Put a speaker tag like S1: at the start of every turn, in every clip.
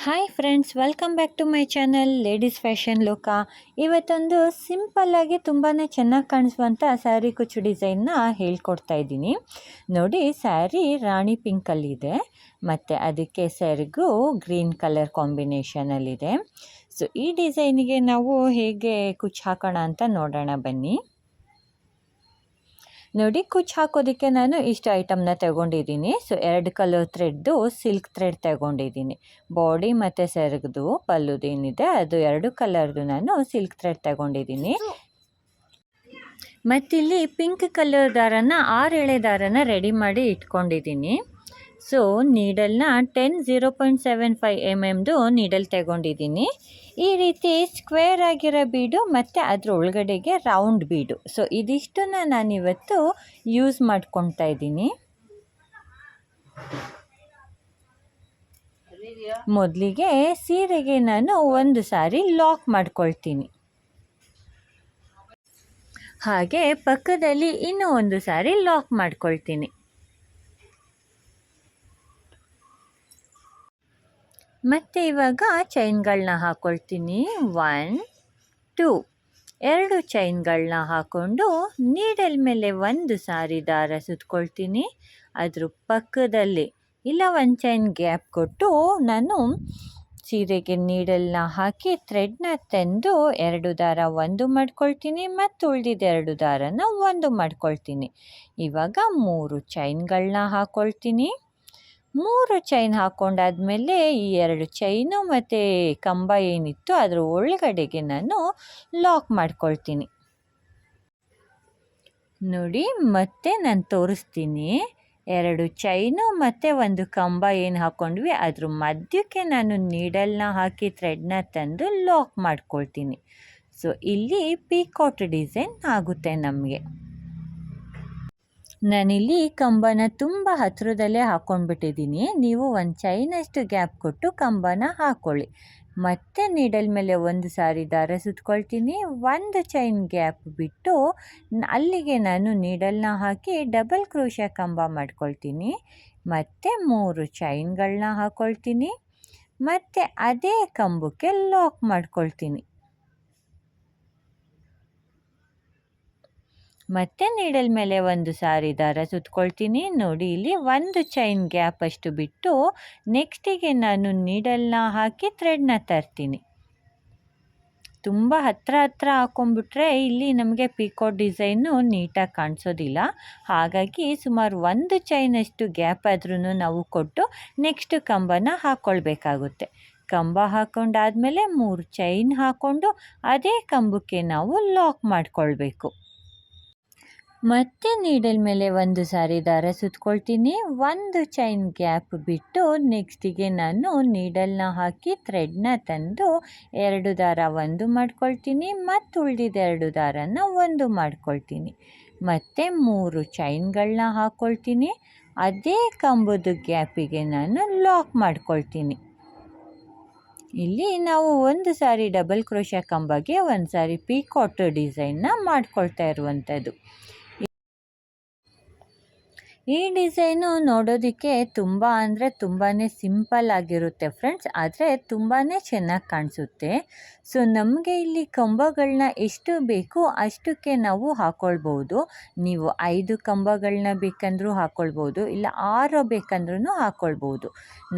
S1: Hi friends, welcome back to my channel ladies fashion ಲೋಕ. ಇವತ್ತೊಂದು ಸಿಂಪಲ್ಲಾಗಿ ತುಂಬಾ ಚೆನ್ನಾಗಿ ಕಾಣಿಸುವಂಥ ಸ್ಯಾರಿ ಕುಚ್ಚು ಡಿಸೈನ್ನ ಹೇಳ್ಕೊಡ್ತಾ ಇದ್ದೀನಿ. ನೋಡಿ, ಸ್ಯಾರಿ ರಾಣಿ ಪಿಂಕಲ್ಲಿದೆ ಮತ್ತು ಅದಕ್ಕೆ ಸೆರಗು ಗ್ರೀನ್ ಕಲರ್ ಕಾಂಬಿನೇಷನಲ್ಲಿದೆ. ಸೊ ಈ ಡಿಸೈನಿಗೆ ನಾವು ಹೇಗೆ ಕುಚ್ಚು ಹಾಕೋಣ ಅಂತ ನೋಡೋಣ ಬನ್ನಿ. ನೋಡಿ, ಕುಚ್ಚು ಹಾಕೋದಕ್ಕೆ ನಾನು ಇಷ್ಟು ಐಟಮ್ನ ತಗೊಂಡಿದ್ದೀನಿ. ಸೊ 2 ಕಲರ್ ಥ್ರೆಡ್ದು ಸಿಲ್ಕ್ ಥ್ರೆಡ್ ತಗೊಂಡಿದ್ದೀನಿ. ಬಾಡಿ ಮತ್ತು ಸೆರಗದು ಪಲ್ಲುದೇನಿದೆ ಅದು 2 ಕಲರ್ದು ನಾನು ಸಿಲ್ಕ್ ಥ್ರೆಡ್ ತಗೊಂಡಿದ್ದೀನಿ. ಮತ್ತಿಲ್ಲಿ ಪಿಂಕ್ ಕಲರ್ ದಾರನ 6 ಎಳೆ ದಾರನ ರೆಡಿ ಮಾಡಿ ಇಟ್ಕೊಂಡಿದ್ದೀನಿ. ಸೊ ನೀಡಲ್ನ 0.75 mm ನೀಡಲ್ ತಗೊಂಡಿದ್ದೀನಿ. ಈ ರೀತಿ ಸ್ಕ್ವೇರ್ ಆಗಿರೋ ಬೀಡು ಮತ್ತು ಅದ್ರ ಒಳಗಡೆಗೆ ರೌಂಡ್ ಬೀಡು. ಸೊ ಇದಿಷ್ಟನ್ನು ನಾನಿವತ್ತು ಯೂಸ್ ಮಾಡ್ಕೊತಾ ಇದ್ದೀನಿ. ಮೊದಲಿಗೆ ಸೀರೆಗೆ ನಾನು ಒಂದು ಸಾರಿ ಲಾಕ್ ಮಾಡ್ಕೊಳ್ತೀನಿ. ಹಾಗೆ ಪಕ್ಕದಲ್ಲಿ ಇನ್ನೂ ಒಂದು ಸಾರಿ ಲಾಕ್ ಮಾಡ್ಕೊಳ್ತೀನಿ. ಮತ್ತು ಇವಾಗ ಚೈನ್ಗಳನ್ನ ಹಾಕ್ಕೊಳ್ತೀನಿ. 1 2 2 ಚೈನ್ಗಳನ್ನ ಹಾಕ್ಕೊಂಡು ನೀಡಲ್ ಮೇಲೆ ಒಂದು ಸಾರಿ ದಾರ ಸುತ್ಕೊಳ್ತೀನಿ. ಅದ್ರ ಪಕ್ಕದಲ್ಲಿ ಇಲ್ಲ ಒಂದು ಚೈನ್ ಗ್ಯಾಪ್ ಕೊಟ್ಟು ನಾನು ಸೀರೆಗೆ ನೀಡಲ್ನ ಹಾಕಿ ಥ್ರೆಡ್ನ ತಂದು 2 ದಾರ ಒಂದು ಮಾಡ್ಕೊಳ್ತೀನಿ ಮತ್ತು ಉಳಿದಿದ್ದ 2 ದಾರನ ಒಂದು ಮಾಡ್ಕೊಳ್ತೀನಿ. ಇವಾಗ 3 ಚೈನ್ಗಳನ್ನ ಹಾಕ್ಕೊಳ್ತೀನಿ. 3 ಚೈನ್ ಹಾಕ್ಕೊಂಡಾದ್ಮೇಲೆ ಈ 2 ಚೈನು ಮತ್ತು ಕಂಬ ಏನಿತ್ತು ಅದರ ಒಳಗಡೆಗೆ ನಾನು ಲಾಕ್ ಮಾಡ್ಕೊಳ್ತೀನಿ. ನೋಡಿ, ಮತ್ತೆ ನಾನು ತೋರಿಸ್ತೀನಿ. 2 ಚೈನು ಮತ್ತು ಒಂದು ಕಂಬ ಏನು ಹಾಕ್ಕೊಂಡ್ವಿ ಅದ್ರ ಮಧ್ಯಕ್ಕೆ ನಾನು ನೀಡಲ್ನ ಹಾಕಿ ಥ್ರೆಡ್ನ ತಂದು ಲಾಕ್ ಮಾಡ್ಕೊಳ್ತೀನಿ. ಸೊ ಇಲ್ಲಿ ಪೀಕಾಟ್ ಡಿಸೈನ್ ಆಗುತ್ತೆ ನಮಗೆ. ನಾನಿಲ್ಲಿ ಕಂಬನ ತುಂಬ ಹತ್ತಿರದಲ್ಲೇ ಹಾಕ್ಕೊಂಡ್ಬಿಟ್ಟಿದ್ದೀನಿ. ನೀವು ಒಂದು ಚೈನಷ್ಟು ಗ್ಯಾಪ್ ಕೊಟ್ಟು ಕಂಬನ ಹಾಕ್ಕೊಳ್ಳಿ. ಮತ್ತೆ ನೀಡಲ್ ಮೇಲೆ ಒಂದು ಸಾರಿ ದಾರ ಸುತ್ಕೊಳ್ತೀನಿ. ಒಂದು ಚೈನ್ ಗ್ಯಾಪ್ ಬಿಟ್ಟು ಅಲ್ಲಿಗೆ ನಾನು ನೀಡಲ್ನ ಹಾಕಿ ಡಬಲ್ ಕ್ರೋಶೆ ಕಂಬ ಮಾಡ್ಕೊಳ್ತೀನಿ. ಮತ್ತು 3 ಚೈನ್ಗಳನ್ನ ಹಾಕ್ಕೊಳ್ತೀನಿ. ಮತ್ತು ಅದೇ ಕಂಬಕ್ಕೆ ಲಾಕ್ ಮಾಡ್ಕೊಳ್ತೀನಿ. ಮತ್ತು ನೀಡಲ್ ಮೇಲೆ ಒಂದು ಸಾರಿ ದಾರ ಸುತ್ಕೊಳ್ತೀನಿ. ನೋಡಿ, ಇಲ್ಲಿ ಒಂದು ಚೈನ್ ಗ್ಯಾಪ್ ಅಷ್ಟು ಬಿಟ್ಟು ನೆಕ್ಸ್ಟಿಗೆ ನಾನು ನೀಡಲ್ನ ಹಾಕಿ ಥ್ರೆಡ್ನ ತರ್ತೀನಿ. ತುಂಬ ಹತ್ತಿರ ಹಾಕ್ಕೊಂಡ್ಬಿಟ್ರೆ ಇಲ್ಲಿ ನಮಗೆ ಪಿಕಾಟ್ ಡಿಸೈನು ನೀಟಾಗಿ ಕಾಣಿಸೋದಿಲ್ಲ. ಹಾಗಾಗಿ ಸುಮಾರು ಒಂದು ಚೈನಷ್ಟು ಗ್ಯಾಪ್ ಆದ್ರೂ ನಾವು ಕೊಟ್ಟು ನೆಕ್ಸ್ಟ್ ಕಂಬನ ಹಾಕ್ಕೊಳ್ಬೇಕಾಗುತ್ತೆ. ಕಂಬ ಹಾಕ್ಕೊಂಡಾದ್ಮೇಲೆ 3 ಚೈನ್ ಹಾಕ್ಕೊಂಡು ಅದೇ ಕಂಬಕ್ಕೆ ನಾವು ಲಾಕ್ ಮಾಡ್ಕೊಳ್ಬೇಕು. ಮತ್ತೆ ನೀಡಲ್ ಮೇಲೆ ಒಂದು ಸಾರಿ ದಾರ ಸುತ್ಕೊಳ್ತೀನಿ. ಒಂದು ಚೈನ್ ಗ್ಯಾಪ್ ಬಿಟ್ಟು ನೆಕ್ಸ್ಟಿಗೆ ನಾನು ನೀಡಲ್ನ ಹಾಕಿ ಥ್ರೆಡ್ನ ತಂದು 2 ದಾರ ಒಂದು ಮಾಡ್ಕೊಳ್ತೀನಿ ಮತ್ತು ಉಳಿದಿದ್ದ 2 ದಾರನ ಒಂದು ಮಾಡ್ಕೊಳ್ತೀನಿ. ಮತ್ತು 3 ಚೈನ್ಗಳನ್ನ ಹಾಕ್ಕೊಳ್ತೀನಿ. ಅದೇ ಕಂಬದ ಗ್ಯಾಪಿಗೆ ನಾನು ಲಾಕ್ ಮಾಡ್ಕೊಳ್ತೀನಿ. ಇಲ್ಲಿ ನಾವು ಒಂದು ಸಾರಿ ಡಬಲ್ ಕ್ರೋಶೆ ಕಂಬಗೆ ಒಂದು ಸಾರಿ ಪೀಕಾಟ್ ಡಿಸೈನ್ನ ಮಾಡ್ಕೊಳ್ತಾ ಇರುವಂಥದ್ದು. ಈ ಡಿಸೈನು ನೋಡೋದಕ್ಕೆ ತುಂಬ ಅಂದರೆ ತುಂಬಾ ಸಿಂಪಲ್ ಆಗಿರುತ್ತೆ ಫ್ರೆಂಡ್ಸ್, ಆದರೆ ತುಂಬಾ ಚೆನ್ನಾಗಿ ಕಾಣಿಸುತ್ತೆ. ಸೊ ನಮಗೆ ಇಲ್ಲಿ ಕಂಬಗಳನ್ನ ಎಷ್ಟು ಬೇಕು ಅಷ್ಟಕ್ಕೆ ನಾವು ಹಾಕ್ಕೊಳ್ಬೋದು. ನೀವು 5 ಕಂಬಗಳನ್ನ ಬೇಕಂದ್ರೂ ಹಾಕ್ಕೊಳ್ಬೋದು, ಇಲ್ಲ 6 ಬೇಕಂದ್ರೂ ಹಾಕ್ಕೊಳ್ಬೋದು.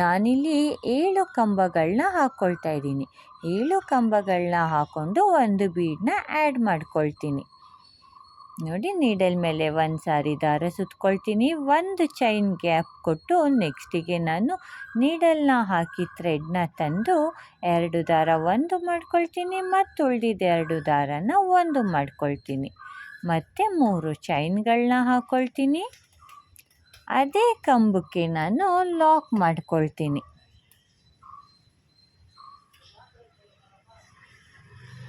S1: ನಾನಿಲ್ಲಿ 7 ಕಂಬಗಳನ್ನ ಹಾಕ್ಕೊಳ್ತಾ ಇದ್ದೀನಿ. 7 ಕಂಬಗಳನ್ನ ಹಾಕ್ಕೊಂಡು ಒಂದು ಬೀಡನ್ನ ಆ್ಯಡ್ ಮಾಡ್ಕೊಳ್ತೀನಿ. ನೋಡಿ, ನೀಡಲ್ ಮೇಲೆ ಒಂದು ಸಾರಿ ದಾರ ಸುತ್ಕೊಳ್ತೀನಿ. ಒಂದು ಚೈನ್ ಗ್ಯಾಪ್ ಕೊಟ್ಟು ನೆಕ್ಸ್ಟಿಗೆ ನಾನು ನೀಡಲ್ನ ಹಾಕಿ ಥ್ರೆಡ್ನ ತಂದು 2 ದಾರ ಒಂದು ಮಾಡ್ಕೊಳ್ತೀನಿ ಮತ್ತು ಉಳಿದಿದ್ದ 2 ದಾರನ ಒಂದು ಮಾಡ್ಕೊಳ್ತೀನಿ. ಮತ್ತು 3 ಚೈನ್ಗಳನ್ನ ಹಾಕ್ಕೊಳ್ತೀನಿ. ಅದೇ ಕಂಬಕ್ಕೆ ನಾನು ಲಾಕ್ ಮಾಡ್ಕೊಳ್ತೀನಿ.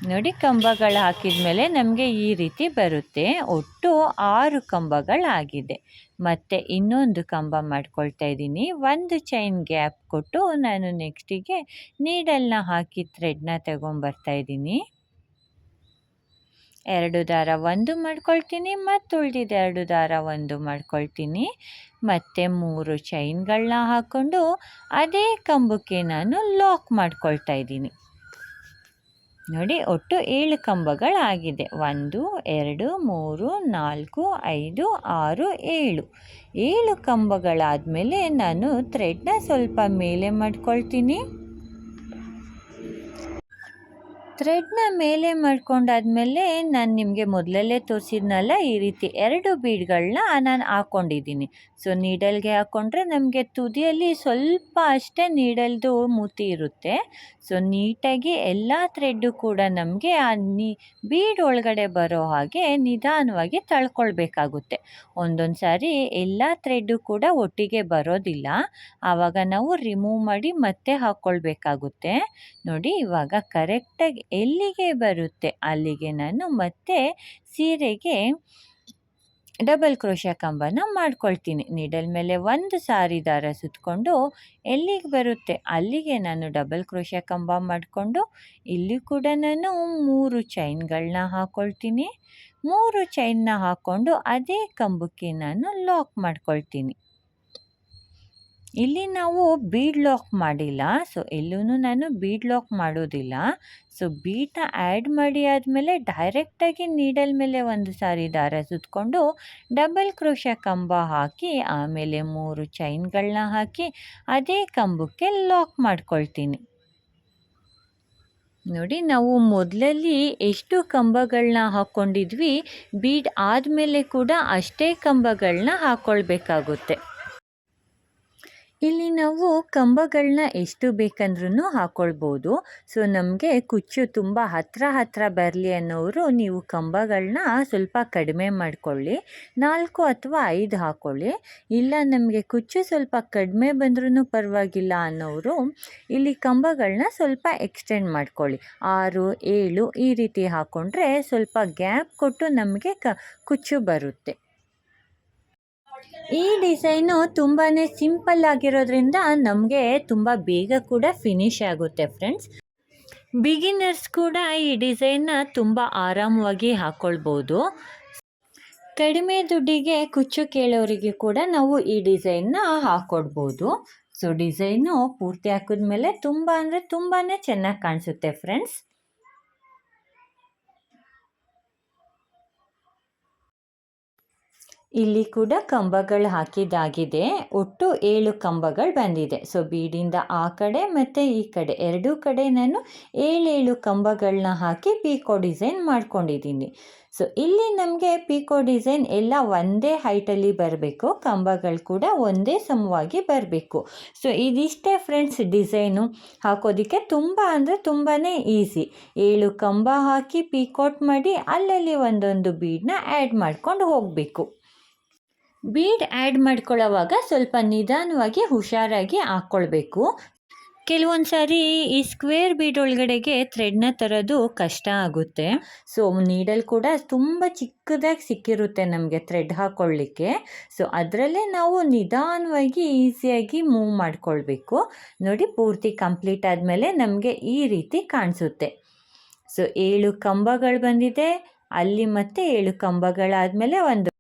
S1: ನೋಡಿ, ಕಂಬಗಳು ಹಾಕಿದ ಮೇಲೆ ನಮಗೆ ಈ ರೀತಿ ಬರುತ್ತೆ. ಒಟ್ಟು 6 ಕಂಬಗಳಾಗಿದೆ. ಮತ್ತು ಇನ್ನೊಂದು ಕಂಬ ಮಾಡ್ಕೊಳ್ತಾ ಇದ್ದೀನಿ. ಒಂದು ಚೈನ್ ಗ್ಯಾಪ್ ಕೊಟ್ಟು ನಾನು ನೆಕ್ಸ್ಟಿಗೆ ನೀಡಲ್ನ ಹಾಕಿ ಥ್ರೆಡ್ನ ತಗೊಂಬರ್ತಾ ಇದ್ದೀನಿ. 2 ದಾರ ಒಂದು ಮಾಡ್ಕೊಳ್ತೀನಿ ಮತ್ತು ಉಳಿದಿದ್ದ 2 ದಾರ ಒಂದು ಮಾಡ್ಕೊಳ್ತೀನಿ. ಮತ್ತು 3 ಚೈನ್ಗಳನ್ನ ಹಾಕ್ಕೊಂಡು ಅದೇ ಕಂಬಕ್ಕೆ ನಾನು ಲಾಕ್ ಮಾಡ್ಕೊಳ್ತಾ ಇದ್ದೀನಿ. ನೋಡಿ, ಒಟ್ಟು 7 ಕಂಬಗಳಾಗಿದೆ. 1 2 3 4 5 6 7. 7 ಕಂಬಗಳಾದಮೇಲೆ ನಾನು ಥ್ರೆಡ್ನ ಸ್ವಲ್ಪ ಮೇಲೆ ಮಾಡ್ಕೊಳ್ತೀನಿ. ಥ್ರೆಡ್ನ ಮೇಲೆ ಮಾಡ್ಕೊಂಡಾದ್ಮೇಲೆ ನಾನು ನಿಮಗೆ ಮೊದಲಲ್ಲೇ ತೋರಿಸಿದ್ನಲ್ಲ, ಈ ರೀತಿ 2 ಬೀಡ್ಗಳನ್ನ ನಾನು ಹಾಕ್ಕೊಂಡಿದ್ದೀನಿ. ಸೊ ನೀಡಲ್ಗೆ ಹಾಕ್ಕೊಂಡ್ರೆ ನಮಗೆ ತುದಿಯಲ್ಲಿ ಸ್ವಲ್ಪ ಅಷ್ಟೇ ನೀಡಲ್ದು ಮೂತಿ ಇರುತ್ತೆ. ಸೊ ನೀಟಾಗಿ ಎಲ್ಲ ಥ್ರೆಡ್ಡು ಕೂಡ ನಮಗೆ ಆ ಬೀಡ್ ಒಳಗಡೆ ಬರೋ ಹಾಗೆ ನಿಧಾನವಾಗಿ ತಳ್ಕೊಳ್ಬೇಕಾಗುತ್ತೆ. ಒಂದೊಂದು ಸಾರಿ ಎಲ್ಲ ಥ್ರೆಡ್ಡು ಕೂಡ ಒಟ್ಟಿಗೆ ಬರೋದಿಲ್ಲ. ಆವಾಗ ನಾವು ರಿಮೂವ್ ಮಾಡಿ ಮತ್ತೆ ಹಾಕ್ಕೊಳ್ಬೇಕಾಗುತ್ತೆ. ನೋಡಿ, ಇವಾಗ ಕರೆಕ್ಟಾಗಿ ಎಲ್ಲಿಗೆ ಬರುತ್ತೆ ಅಲ್ಲಿಗೆ ನಾನು ಮತ್ತೆ ಸೀರೆಗೆ ಡಬಲ್ ಕ್ರೋಶೆ ಕಂಬನ ಮಾಡ್ಕೊಳ್ತೀನಿ. ನೀಡಲ್ ಮೇಲೆ ಒಂದು ಸಾರಿ ದಾರ ಸುತ್ತಕೊಂಡು ಎಲ್ಲಿಗೆ ಬರುತ್ತೆ ಅಲ್ಲಿಗೆ ನಾನು ಡಬಲ್ ಕ್ರೋಶೆ ಕಂಬ ಮಾಡಿಕೊಂಡು ಇಲ್ಲಿ ಕೂಡ ನಾನು 3 ಚೈನ್ಗಳನ್ನ ಹಾಕ್ಕೊಳ್ತೀನಿ. 3 ಚೈನ್ನ ಹಾಕ್ಕೊಂಡು ಅದೇ ಕಂಬಕ್ಕೆ ನಾನು ಲಾಕ್ ಮಾಡ್ಕೊಳ್ತೀನಿ. ಇಲ್ಲಿ ನಾವು ಬೀಡ್ ಲಾಕ್ ಮಾಡಿಲ್ಲ. ಸೊ ಎಲ್ಲೂ ನಾನು ಬೀಡ್ ಲಾಕ್ ಮಾಡೋದಿಲ್ಲ. ಸೊ ಬೀಡನ್ನ ಆ್ಯಡ್ ಮಾಡಿ ಆದಮೇಲೆ ಡೈರೆಕ್ಟಾಗಿ ನೀಡಲ್ ಮೇಲೆ ಒಂದು ಸಾರಿ ದಾರ ಸುತ್ತಕೊಂಡು ಡಬಲ್ ಕ್ರೋಶೆ ಕಂಬ ಹಾಕಿ ಆಮೇಲೆ 3 ಚೈನ್ಗಳನ್ನ ಹಾಕಿ ಅದೇ ಕಂಬಕ್ಕೆ ಲಾಕ್ ಮಾಡ್ಕೊಳ್ತೀನಿ. ನೋಡಿ, ನಾವು ಮೊದಲಲ್ಲಿ ಎಷ್ಟು ಕಂಬಗಳನ್ನ ಹಾಕ್ಕೊಂಡಿದ್ವಿ, ಬೀಡ್ ಆದಮೇಲೆ ಕೂಡ ಅಷ್ಟೇ ಕಂಬಗಳನ್ನ ಹಾಕ್ಕೊಳ್ಬೇಕಾಗುತ್ತೆ. ಇಲ್ಲಿ ನಾವು ಕಂಬಗಳನ್ನ ಎಷ್ಟು ಬೇಕಂದ್ರೂ ಹಾಕ್ಕೊಳ್ಬೋದು. ಸೊ ನಮಗೆ ಕುಚ್ಚು ತುಂಬ ಹತ್ತಿರ ಬರಲಿ ಅನ್ನೋರು ನೀವು ಕಂಬಗಳನ್ನ ಸ್ವಲ್ಪ ಕಡಿಮೆ ಮಾಡಿಕೊಳ್ಳಿ. 4 ಅಥವಾ 5 ಹಾಕ್ಕೊಳ್ಳಿ. ಇಲ್ಲ ನಮಗೆ ಕುಚ್ಚು ಸ್ವಲ್ಪ ಕಡಿಮೆ ಬಂದ್ರೂ ಪರವಾಗಿಲ್ಲ ಅನ್ನೋರು ಇಲ್ಲಿ ಕಂಬಗಳನ್ನ ಸ್ವಲ್ಪ ಎಕ್ಸ್ಟೆಂಡ್ ಮಾಡ್ಕೊಳ್ಳಿ. 6 7 ಈ ರೀತಿ ಹಾಕ್ಕೊಂಡ್ರೆ ಸ್ವಲ್ಪ ಗ್ಯಾಪ್ ಕೊಟ್ಟು ನಮಗೆ ಕುಚ್ಚು ಬರುತ್ತೆ. ಈ ಡಿಸೈನು ತುಂಬಾ ಸಿಂಪಲ್ ಆಗಿರೋದ್ರಿಂದ ನಮಗೆ ತುಂಬ ಬೇಗ ಕೂಡ ಫಿನಿಶ್ ಆಗುತ್ತೆ ಫ್ರೆಂಡ್ಸ್. ಬಿಗಿನರ್ಸ್ ಕೂಡ ಈ ಡಿಸೈನ್ನ ತುಂಬ ಆರಾಮವಾಗಿ ಹಾಕ್ಕೊಳ್ಬೋದು. ಕಡಿಮೆ ದುಡ್ಡಿಗೆ ಕುಚ್ಚು ಕೇಳೋರಿಗೆ ಕೂಡ ನಾವು ಈ ಡಿಸೈನ್ನ ಹಾಕ್ಕೊಡ್ಬೋದು. ಸೊ ಡಿಸೈನು ಪೂರ್ತಿ ಹಾಕಿದ್ಮೇಲೆ ತುಂಬ ಅಂದರೆ ತುಂಬಾ ಚೆನ್ನಾಗಿ ಕಾಣಿಸುತ್ತೆ ಫ್ರೆಂಡ್ಸ್. ಇಲ್ಲಿ ಕೂಡ ಕಂಬಗಳು ಹಾಕಿದ್ದಾಗಿದೆ. ಒಟ್ಟು 7 ಕಂಬಗಳು ಬಂದಿದೆ. ಸೊ ಬೀಡಿಂದ ಆ ಕಡೆ ಮತ್ತು ಈ ಕಡೆ 2 ಕಡೆ ನಾನು 7 ಕಂಬಗಳನ್ನ ಹಾಕಿ ಪೀಕೋ ಡಿಸೈನ್ ಮಾಡ್ಕೊಂಡಿದ್ದೀನಿ. ಸೊ ಇಲ್ಲಿ ನಮಗೆ ಪೀಕೋ ಡಿಸೈನ್ ಎಲ್ಲ ಒಂದೇ ಹೈಟಲ್ಲಿ ಬರಬೇಕು, ಕಂಬಗಳು ಕೂಡ ಒಂದೇ ಸಮವಾಗಿ ಬರಬೇಕು. ಸೊ ಇದಿಷ್ಟೇ ಫ್ರೆಂಡ್ಸ್ ಡಿಸೈನು. ಹಾಕೋದಕ್ಕೆ ತುಂಬ ಅಂದರೆ ತುಂಬಾ ಈಸಿ. 7 ಕಂಬ ಹಾಕಿ ಪೀಕೋಟ್ ಮಾಡಿ ಅಲ್ಲಲ್ಲಿ ಒಂದೊಂದು ಬೀಡನ್ನ ಆ್ಯಡ್ ಮಾಡ್ಕೊಂಡು ಹೋಗಬೇಕು. ಬೀಡ್ ಆ್ಯಡ್ ಮಾಡ್ಕೊಳ್ಳೋವಾಗ ಸ್ವಲ್ಪ ನಿಧಾನವಾಗಿ ಹುಷಾರಾಗಿ ಹಾಕ್ಕೊಳ್ಬೇಕು. ಕೆಲವೊಂದು ಸಾರಿ ಈ ಸ್ಕ್ವೇರ್ ಬೀಡ್ ಒಳಗಡೆಗೆ ಥ್ರೆಡ್ನ ತರೋದು ಕಷ್ಟ ಆಗುತ್ತೆ. ಸೊ ನೀಡಲ್ ಕೂಡ ತುಂಬ ಚಿಕ್ಕದಾಗಿ ಸಿಕ್ಕಿರುತ್ತೆ ನಮಗೆ ಥ್ರೆಡ್ ಹಾಕ್ಕೊಳ್ಳಿಕ್ಕೆ. ಸೊ ಅದರಲ್ಲೇ ನಾವು ನಿಧಾನವಾಗಿ ಈಸಿಯಾಗಿ ಮೂವ್ ಮಾಡ್ಕೊಳ್ಬೇಕು. ನೋಡಿ, ಪೂರ್ತಿ ಕಂಪ್ಲೀಟ್ ಆದಮೇಲೆ ನಮಗೆ ಈ ರೀತಿ ಕಾಣಿಸುತ್ತೆ. ಸೊ 7 ಕಂಬಗಳು ಬಂದಿದೆ ಅಲ್ಲಿ, ಮತ್ತು 7 ಕಂಬಗಳಾದಮೇಲೆ ಒಂದು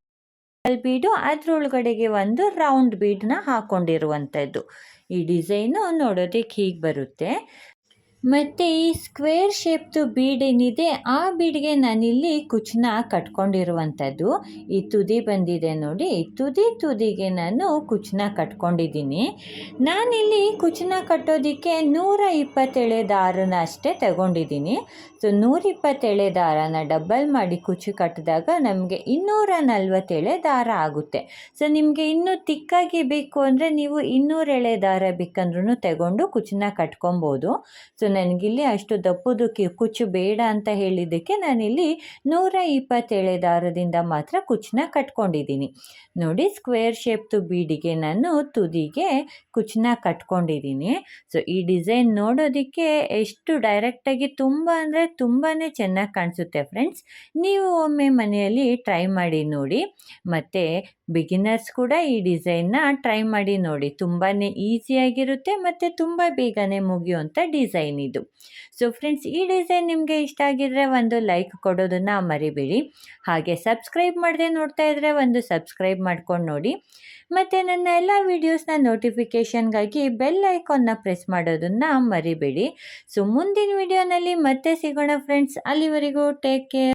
S1: ಬೀಡು, ಅದರೊಳಗಡೆಗೆ ಒಂದು ರೌಂಡ್ ಬೀಡನ್ನ ಹಾಕ್ಕೊಂಡಿರುವಂಥದ್ದು. ಈ ಡಿಸೈನು ನೋಡೋದಕ್ಕೆ ಹೀಗೆ ಬರುತ್ತೆ. ಮತ್ತು ಈ ಸ್ಕ್ವೇರ್ ಶೇಪ್ದು ಬೀಡ್ ಏನಿದೆ ಆ ಬೀಡ್ಗೆ ನಾನಿಲ್ಲಿ ಕುಚ್ಚನ್ನ ಕಟ್ಕೊಂಡಿರುವಂಥದ್ದು. ಈ ತುದಿ ಬಂದಿದೆ ನೋಡಿ, ಈ ತುದಿಗೆ ನಾನು ಕುಚ್ಚನ್ನ ಕಟ್ಕೊಂಡಿದ್ದೀನಿ. ನಾನಿಲ್ಲಿ ಕುಚ್ಚನ್ನ ಕಟ್ಟೋದಕ್ಕೆ 127 ದಾರನ ಅಷ್ಟೇ ತಗೊಂಡಿದ್ದೀನಿ. ಸೊ 127 ದಾರನ ಡಬಲ್ ಮಾಡಿ ಕುಚ್ಚು ಕಟ್ಟಿದಾಗ ನಮಗೆ 247 ದಾರ ಆಗುತ್ತೆ. ಸೊ ನಿಮಗೆ ಇನ್ನೂ ತಿಕ್ಕಾಗಿ ಬೇಕು ಅಂದರೆ ನೀವು 200 ದಾರ ಬೇಕಂದ್ರೂ ತಗೊಂಡು ಕುಚ್ಚನ್ನ ಕಟ್ಕೊಬೋದು. ಸೊ ನನಗಿಲ್ಲಿ ಅಷ್ಟು ದಪ್ಪದು ಕುಚ್ಚು ಬೇಡ ಅಂತ ಹೇಳಿದ್ದಕ್ಕೆ ನಾನಿಲ್ಲಿ 127 ದಾರದಿಂದ ಮಾತ್ರ ಕುಚ್ಚನ್ನ ಕಟ್ಕೊಂಡಿದ್ದೀನಿ. ನೋಡಿ, ಸ್ಕ್ವೇರ್ ಶೇಪ್ದು ಬೀಡಿಗೆ ನಾನು ತುದಿಗೆ ಕುಚ್ಚನ್ನ ಕಟ್ಕೊಂಡಿದ್ದೀನಿ. ಸೊ ಈ ಡಿಸೈನ್ ನೋಡೋದಕ್ಕೆ ಎಷ್ಟು ಡೈರೆಕ್ಟಾಗಿ ತುಂಬ ಅಂದರೆ ತುಂಬಾ ಚೆನ್ನಾಗಿ ಕಾಣಿಸುತ್ತೆ ಫ್ರೆಂಡ್ಸ್. ನೀವು ಒಮ್ಮೆ ಮನೆಯಲ್ಲಿ ಟ್ರೈ ಮಾಡಿ ನೋಡಿ. ಮತ್ತು ಬಿಗಿನರ್ಸ್ ಕೂಡ ಈ ಡಿಸೈನ್ನ ಟ್ರೈ ಮಾಡಿ ನೋಡಿ. ತುಂಬಾ ಈಸಿಯಾಗಿರುತ್ತೆ ಮತ್ತು ತುಂಬ ಬೇಗನೆ ಮುಗಿಯುವಂಥ ಡಿಸೈನ್ ಇದು. ಸೊ ಫ್ರೆಂಡ್ಸ್, ಈ ಡಿಸೈನ್ ನಿಮಗೆ ಇಷ್ಟ ಆಗಿದ್ರೆ ಒಂದು ಲೈಕ್ ಕೊಡೋದನ್ನು ಮರಿಬೇಡಿ. ಹಾಗೆ ಸಬ್ಸ್ಕ್ರೈಬ್ ಮಾಡದೆ ನೋಡ್ತಾ ಇದ್ದರೆ ಒಂದು ಸಬ್ಸ್ಕ್ರೈಬ್ ಮಾಡ್ಕೊಂಡು ನೋಡಿ. ಮತ್ತು ನನ್ನ ಎಲ್ಲ ವೀಡಿಯೋಸ್ನ ನೋಟಿಫಿಕೇಷನ್ಗಾಗಿ ಬೆಲ್ ಐಕಾನ್ನ ಪ್ರೆಸ್ ಮಾಡೋದನ್ನು ಮರಿಬೇಡಿ. ಸೊ ಮುಂದಿನ ವಿಡಿಯೋನಲ್ಲಿ ಮತ್ತೆ ಸಿಗೋಣ ಫ್ರೆಂಡ್ಸ್. ಅಲ್ಲಿವರೆಗೂ ಟೇಕ್ ಕೇರ್.